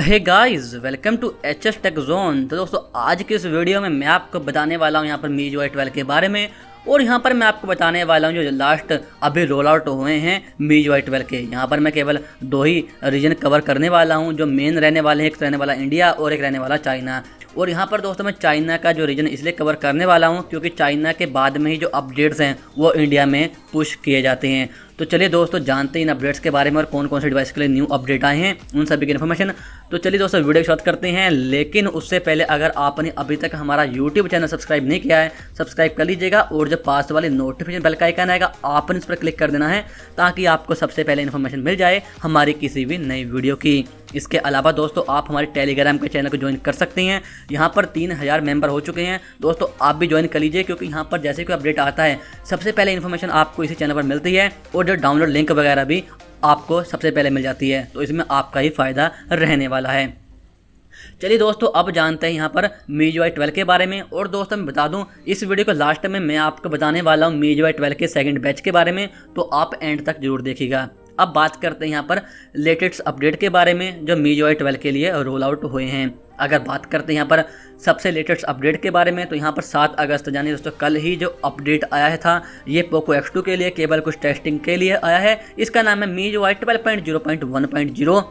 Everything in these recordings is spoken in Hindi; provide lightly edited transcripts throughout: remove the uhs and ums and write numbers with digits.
Hey guys, welcome to HS tech zone. तो दोस्तों, आज के इस वीडियो में मैं आपको बताने वाला हूं यहाँ पर MIUI 12 के बारे में। और यहाँ पर मैं आपको बताने वाला हूँ जो लास्ट अभी रोल आउट हुए हैं MIUI 12 के। यहाँ पर मैं केवल दो ही रीजन कवर करने वाला हूँ जो मेन रहने वाले हैं। एक रहने वाला इंडिया और एक रहने वाला चाइना। और यहाँ पर दोस्तों मैं चाइना का जो रीजन इसलिए कवर करने वाला हूँ क्योंकि चाइना के बाद में ही जो अपडेट्स हैं वो इंडिया में पुश किए जाते हैं। तो चलिए दोस्तों, जानते हैं इन अपडेट्स के बारे में और कौन कौन से डिवाइस के लिए न्यू अपडेट आए हैं, उन सभी की इन्फॉर्मेशन। तो चलिए दोस्तों, वीडियो की शुरुआत करते हैं। लेकिन उससे पहले अगर आपने अभी तक हमारा यूट्यूब चैनल सब्सक्राइब नहीं किया है, सब्सक्राइब कर लीजिएगा। और जो पास वाली नोटिफिकेशन बेल का आइकन आएगा, आपने इस पर क्लिक कर देना है ताकि आपको सबसे पहले इन्फॉर्मेशन मिल जाए हमारी किसी भी नई वीडियो की। इसके अलावा दोस्तों, आप हमारे टेलीग्राम के चैनल को ज्वाइन कर सकते हैं। यहाँ पर 3000 मेंबर हो चुके हैं। दोस्तों आप भी ज्वाइन कर लीजिए क्योंकि यहाँ पर जैसे कोई अपडेट आता है सबसे पहले इन्फॉर्मेशन आपको इसी चैनल पर मिलती है और जो डाउनलोड लिंक वगैरह भी आपको सबसे पहले मिल जाती है। तो इसमें आपका ही फ़ायदा रहने वाला है। चलिए दोस्तों, अब जानते हैं यहाँ पर MIUI 12 के बारे में। और दोस्तों मैं बता दूं, इस वीडियो को लास्ट में मैं आपको बताने वाला हूँ MIUI 12 के सेकंड बैच के बारे में, तो आप एंड तक जरूर देखिएगा। अब बात करते हैं यहाँ पर लेटेस्ट अपडेट के बारे में जो MIUI 12 के लिए रोल आउट हुए हैं। अगर बात करते हैं यहाँ पर सबसे लेटेस्ट अपडेट के बारे में, तो यहाँ पर 7 अगस्त यानी दोस्तों कल ही जो अपडेट आया है था, ये पोको X2 के लिए केवल कुछ टेस्टिंग के लिए आया है। इसका नाम है MIUI 12.0.1.0।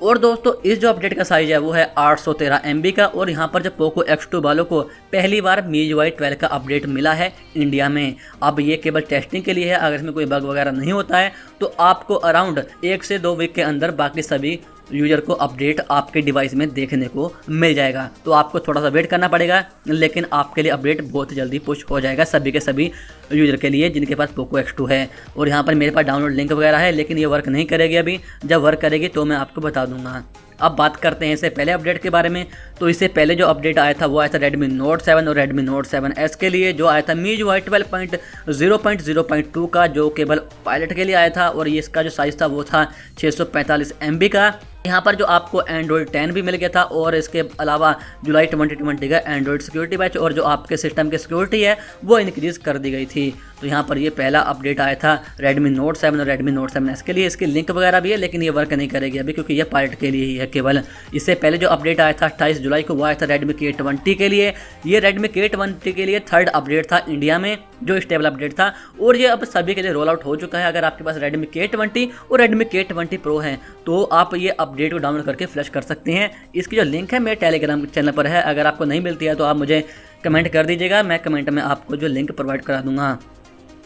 और दोस्तों इस जो अपडेट का साइज है वो है 813 MB का। और यहाँ पर जो पोको X2 वालों को पहली बार MIUI 12 का अपडेट मिला है इंडिया में। अब ये केवल टेस्टिंग के लिए है। अगर इसमें कोई बग वगैरह नहीं होता है तो आपको अराउंड 1 से 2 वीक के अंदर बाकी सभी यूजर को अपडेट आपके डिवाइस में देखने को मिल जाएगा। तो आपको थोड़ा सा वेट करना पड़ेगा, लेकिन आपके लिए अपडेट बहुत जल्दी पुश हो जाएगा सभी के सभी यूजर के लिए जिनके पास पोको X2 है। और यहाँ पर मेरे पास डाउनलोड लिंक वगैरह है, लेकिन ये वर्क नहीं करेगी अभी। जब वर्क करेगी तो मैं आपको बता दूंगा। अब बात करते हैं इससे पहले अपडेट के बारे में। तो इससे पहले जो अपडेट आया था वो आया था Redmi Note 7 और Redmi Note 7S के लिए, जो आया था MIUI 12.0.0.2 का, जो केवल पायलट के लिए आया था। और ये इसका जो साइज़ था वो था 645 MB का। यहाँ पर जो आपको Android 10 भी मिल गया था और इसके अलावा जुलाई 2020 का Android सिक्योरिटी पैच और जो आपके सिस्टम की सिक्योरिटी है वो इंक्रीज़ कर दी गई थी। तो यहाँ पर ये पहला अपडेट आया था Redmi Note 7 और Redmi Note 7S के लिए। इसकी लिंक वगैरह भी है, लेकिन ये वर्क नहीं करेगी अभी क्योंकि ये पायलट के लिए ही है केवल। इससे पहले जो अपडेट आया था 28 जुलाई को, वो आया था Redmi K20 के लिए। ये Redmi K20 के लिए थर्ड अपडेट था इंडिया में, जो स्टेबल अपडेट था। और ये अब सभी के लिए रोल आउट हो चुका है। अगर आपके पास Redmi K20 और Redmi K20 Pro है तो आप ये अपडेट को डाउनलोड करके फ्लैश कर सकते हैं। इसकी जो लिंक है मेरे टेलीग्राम चैनल पर है। अगर आपको नहीं मिलती है तो आप मुझे कमेंट कर दीजिएगा, मैं कमेंट में आपको जो लिंक प्रोवाइड करा दूंगा।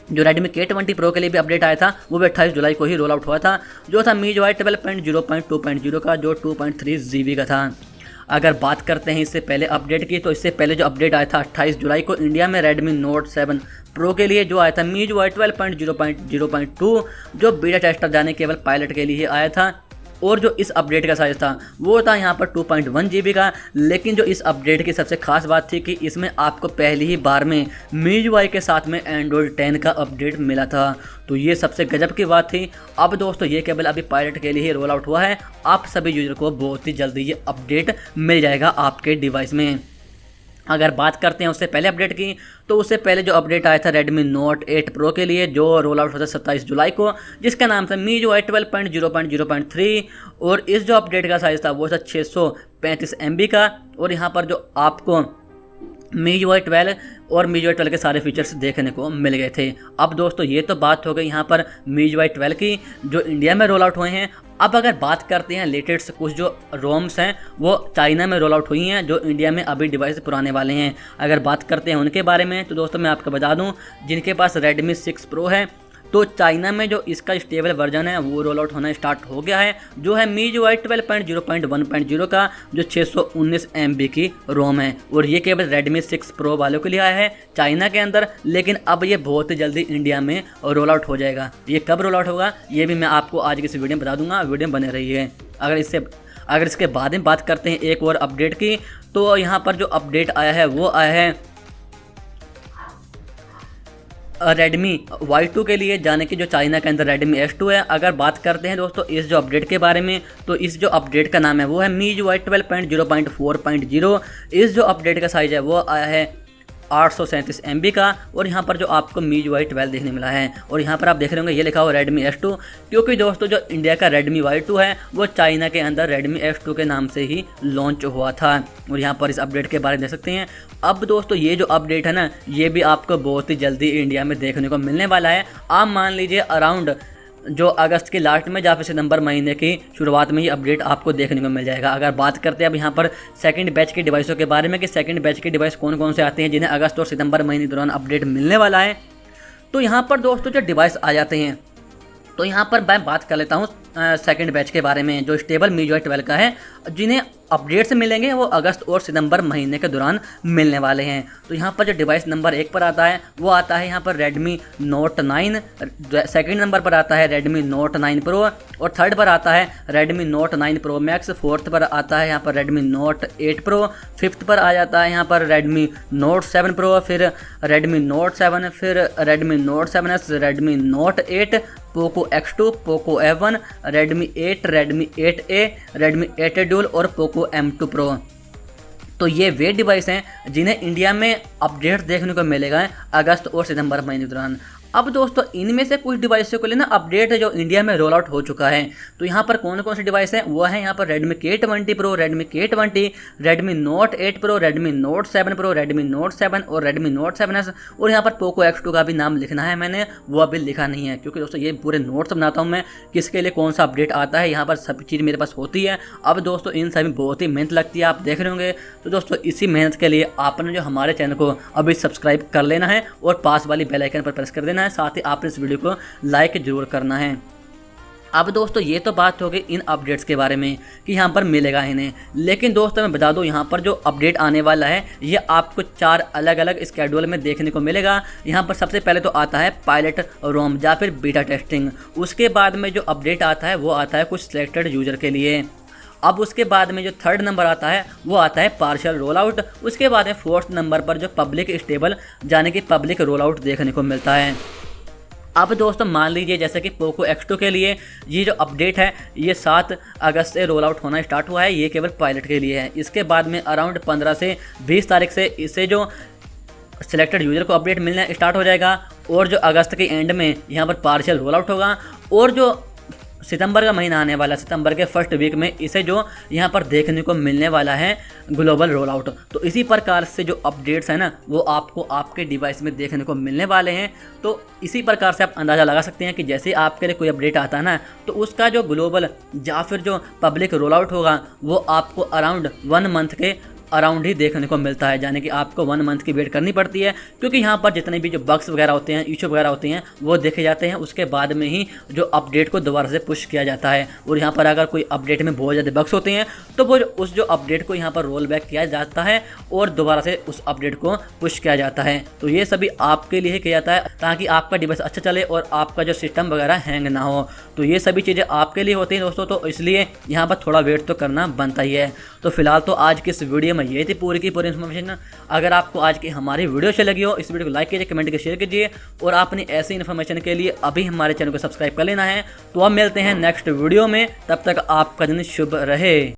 जो Redmi K20 Pro के लिए भी अपडेट आया था वो भी 28 जुलाई को ही रोल आउट हुआ था, जो था MIUI 12.0.2.0 का, जो 2.3 GB का था। अगर बात करते हैं इससे पहले अपडेट की, तो इससे पहले जो अपडेट आया था 28 जुलाई को इंडिया में Redmi Note 7 Pro के लिए, जो आया था MIUI 12.0.0.2, जो बीटा टेस्टर जाने केवल पायलट के लिए आया था। और जो इस अपडेट का साइज़ था वो था यहाँ पर 2.1 GB का। लेकिन जो इस अपडेट की सबसे खास बात थी कि इसमें आपको पहली ही बार में MIUI के साथ में Android 10 का अपडेट मिला था। तो ये सबसे गजब की बात थी। अब दोस्तों ये केवल अभी पायलट के लिए ही रोल आउट हुआ है। आप सभी यूजर को बहुत ही जल्दी ये अपडेट मिल जाएगा आपके डिवाइस में। अगर बात करते हैं उससे पहले अपडेट की, तो उससे पहले जो अपडेट आया था Redmi Note 8 Pro के लिए, जो रोल आउट होता है 27 जुलाई को, जिसका नाम था MIUI 12.0.0.3। और इस जो अपडेट का साइज़ था वो था 635 MB का। और यहाँ पर जो आपको MIUI 12 और MIUI 12 के सारे फीचर्स देखने को मिल गए थे। अब दोस्तों ये तो बात हो गई यहाँ पर MIUI 12 की, जो इंडिया में रोल आउट हुए हैं। अब अगर बात करते हैं लेटेस्ट कुछ जो रोम्स हैं वो चाइना में रोल आउट हुई हैं, जो इंडिया में अभी डिवाइस पुराने वाले हैं। अगर बात करते हैं उनके बारे में, तो दोस्तों मैं आपको बता दूं, जिनके पास Redmi 6 Pro है तो चाइना में जो इसका स्टेबल वर्जन है वो रोल आउट होना स्टार्ट हो गया है, जो है MIUI 12.0.1.0 का, जो 619 MB की रोम है। और ये केवल Redmi 6 Pro वालों के लिए आया है चाइना के अंदर, लेकिन अब ये बहुत ही जल्दी इंडिया में रोल आउट हो जाएगा। ये कब रोल आउट होगा ये भी मैं आपको आज की इस वीडियो में बता दूंगा, वीडियो में बने रहिए। अगर इसके बाद में बात करते हैं एक और अपडेट की, तो यहाँ पर जो अपडेट आया है वो आया है Redmi Y2 के लिए, जाने की जो चाइना के अंदर Redmi S2 है। अगर बात करते हैं दोस्तों इस जो अपडेट के बारे में, तो इस जो अपडेट का नाम है वो है MIUI 12.0.4.0। इस जो अपडेट का साइज़ है वो आया है 837 MB का, और यहाँ पर जो आपको MIUI 12 देखने मिला है। और यहाँ पर आप देख रहे होंगे ये लिखा हुआ Redmi S2, क्योंकि दोस्तों जो इंडिया का Redmi Y2 है वो चाइना के अंदर Redmi S2 के नाम से ही लॉन्च हुआ था। और यहाँ पर इस अपडेट के बारे में देख सकते हैं। अब दोस्तों ये जो अपडेट है ना, ये भी आपको बहुत ही जल्दी इंडिया में देखने को मिलने वाला है। आप मान लीजिए अराउंड जो अगस्त के लास्ट में या फिर सितंबर महीने की शुरुआत में ये अपडेट आपको देखने को मिल जाएगा। अगर बात करते हैं अब यहाँ पर सेकंड बैच के डिवाइसों के बारे में कि सेकंड बैच के डिवाइस कौन कौन से आते हैं जिन्हें अगस्त और सितंबर महीने के दौरान अपडेट मिलने वाला है, तो यहाँ पर दोस्तों जो डिवाइस आ जाते हैं, तो यहाँ पर मैं बात कर लेता हूँ सेकंड बैच के बारे में जो स्टेबल MIUI 12 का है, जिन्हें अपडेट्स मिलेंगे वो अगस्त और सितंबर महीने के दौरान मिलने वाले हैं। तो यहाँ पर जो डिवाइस नंबर 1 पर आता है वो आता है यहाँ पर Redmi Note 9, सेकंड नंबर पर आता है Redmi Note 9 Pro, और थर्ड पर आता है Redmi Note 9 Pro Max, fourth पर आता है यहाँ पर Redmi Note 8 Pro, फिफ्थ पर आ जाता है यहाँ पर Redmi Note 7 Pro, फिर Redmi Note 7, फिर Redmi Note 7S, Redmi Note 8, Poco X2, Poco F1, Redmi 8, Redmi 8A, Redmi 8A Dual और Poco M2 Pro। तो ये वे डिवाइस हैं जिन्हें इंडिया में अपडेट देखने को मिलेगा अगस्त और सितंबर महीने के दौरान। अब दोस्तों इनमें से कुछ डिवाइसों को लेना अपडेट जो इंडिया में रोल आउट हो चुका है। तो यहाँ पर कौन कौन से डिवाइस हैं वो है यहाँ पर Redmi K20 Pro, Redmi K20, Redmi Note 8 Pro, Redmi Note 7 Pro, Redmi Note 7 और Redmi Note 7S। और यहाँ पर Poco X2 का भी नाम लिखना है मैंने, वो अभी लिखा नहीं है क्योंकि दोस्तों ये पूरे नोट्स बनाता हूँ मैं किसके लिए कौन सा अपडेट आता है। यहाँ पर सब चीज़ मेरे पास होती है। अब दोस्तों इन सभी बहुत ही मेहनत लगती है, आप देख रहे होंगे। तो दोस्तों इसी मेहनत के लिए आपने जो हमारे चैनल को अभी सब्सक्राइब कर लेना है और पास वाली बेल आइकन पर प्रेस कर देना है, साथ ही आपने इस वीडियो को लाइक जरूर करना है। अब दोस्तों ये तो बात हो गई इन अपडेट्स के बारे में कि यहाँ पर मिलेगा इन्हें, लेकिन दोस्तों मैं बता दूँ यहाँ पर जो अपडेट आने वाला है ये आपको 4 अलग अलग स्केड्यूल में देखने को मिलेगा। यहाँ पर सबसे पहले तो आता है पायलट रोम या फिर बीटा टेस्टिंग, उसके बाद में जो अपडेट आता है वो आता है कुछ सिलेक्टेड यूजर के लिए। अब उसके बाद में जो थर्ड नंबर आता है वो आता है पार्शियल रोल आउट, उसके बाद में फोर्थ नंबर पर जो पब्लिक स्टेबल यानी कि पब्लिक रोल आउट देखने को मिलता है। अब दोस्तों मान लीजिए जैसे कि Poco X2 के लिए ये जो अपडेट है ये 7 अगस्त से रोल आउट होना स्टार्ट हुआ है, ये केवल पायलट के लिए है। इसके बाद में अराउंड 15 से 20 तारीख से इससे जो सिलेक्टेड यूजर को अपडेट मिलना स्टार्ट हो जाएगा, और जो अगस्त के एंड में यहाँ पर पार्शियल रोल आउट होगा, और जो सितंबर का महीना आने वाला, सितंबर के फर्स्ट वीक में इसे जो यहाँ पर देखने को मिलने वाला है ग्लोबल रोल आउट। तो इसी प्रकार से जो अपडेट्स हैं ना वो आपको आपके डिवाइस में देखने को मिलने वाले हैं। तो इसी प्रकार से आप अंदाज़ा लगा सकते हैं कि जैसे आपके लिए कोई अपडेट आता है ना तो उसका जो ग्लोबल या फिर जो पब्लिक रोल आउट होगा वो आपको अराउंड 1 मंथ के अराउंड ही देखने को मिलता है, यानी कि आपको 1 मंथ की वेट करनी पड़ती है, क्योंकि यहाँ पर जितने भी जो बग्स वगैरह होते हैं, इशू वगैरह होते हैं वो देखे जाते हैं। उसके बाद में ही जो अपडेट को दोबारा से पुश किया जाता है। और यहाँ पर अगर कोई अपडेट में बहुत ज़्यादा बग्स होते हैं तो वो उस जो अपडेट को यहाँ पर रोल बैक किया जाता है और दोबारा से उस अपडेट को पुश किया जाता है। तो ये सभी आपके लिए किया जाता है ताकि आपका डिवाइस अच्छा चले और आपका जो सिस्टम वगैरह हैंग ना हो। तो ये सभी चीज़ें आपके लिए होती हैं दोस्तों, तो इसलिए यहाँ पर थोड़ा वेट तो करना बनता ही है। तो फिलहाल तो आज की इस वीडियो में ये थी पूरी की पूरी इन्फॉर्मेशन। अगर आपको आज की हमारी वीडियो अच्छी लगी हो इस वीडियो को लाइक कीजिए, कमेंट करके शेयर कीजिए, और आपने ऐसी इन्फॉर्मेशन के लिए अभी हमारे चैनल को सब्सक्राइब कर लेना है। तो अब मिलते हैं नेक्स्ट वीडियो में, तब तक आपका दिन शुभ रहे।